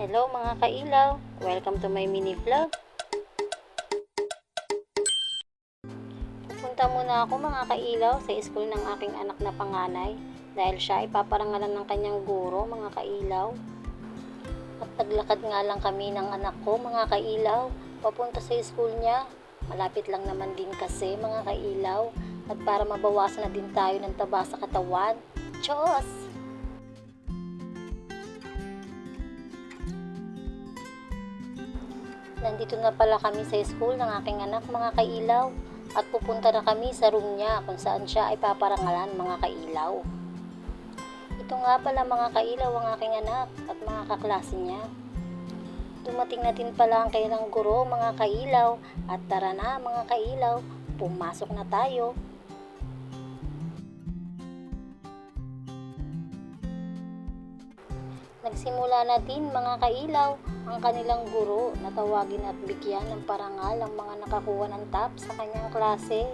Hello mga kailaw, welcome to my mini vlog. Pupunta muna ako mga kailaw sa school ng aking anak na panganay dahil siya ay paparangalan ng kanyang guro mga kailaw. At naglakad nga lang kami ng anak ko mga kailaw papunta sa school niya. Malapit lang naman din kasi mga kailaw at para mabawasan na din tayo ng taba sa katawan. Diyos! Nandito na pala kami sa school ng aking anak mga kailaw at pupunta na kami sa room niya kung saan siya ay paparangalan mga kailaw. Ito nga pala mga kailaw ang aking anak at mga kaklase niya. Dumating na din pala ang kailang guro mga kailaw at tara na mga kailaw, pumasok na tayo. Nagsimula na din mga kailaw ang kanilang guro na tawagin at bigyan ng parangal ang mga nakakuha ng top sa kanyang klase.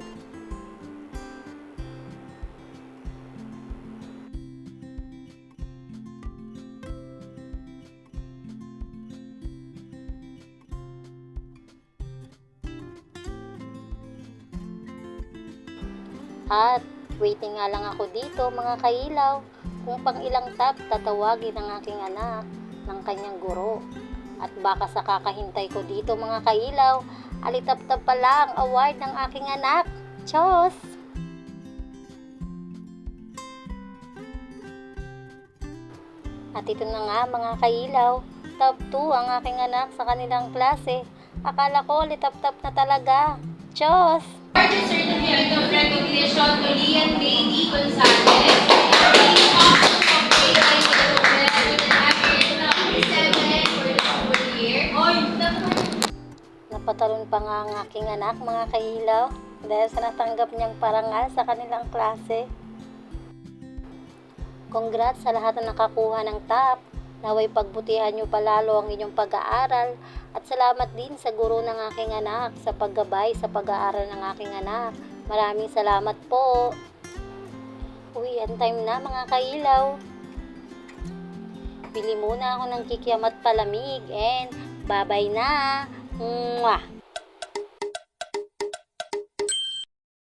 At waiting nga lang ako dito mga kailaw kung pang ilang top tatawagin ng aking anak ng kanyang guro. At baka sa kakahintay ko dito mga kailaw, alitap-tap pala ang award ng aking anak. Diyos! At ito na nga mga kailaw, top 2 ang aking anak sa kanilang klase. Akala ko litap-tap na talaga. Diyos! Certificate of Recognition to Lian Baby Gonzalez. Of grade 9 with an average of 7 for the whole year. Napatalon pa nga ang aking anak mga kailaw dahil sa natanggap niyang parangal sa kanilang klase. Congrats sa lahat na nakakuha ng top. Naway pagbutihan niyo palalo ang inyong pag-aaral at salamat din sa guro ng aking anak sa paggabay sa pag-aaral ng aking anak. Maraming salamat po. Uwian time na mga kailaw. Bili muna ako ng kikiam at palamig and bye-bye na. Mwah!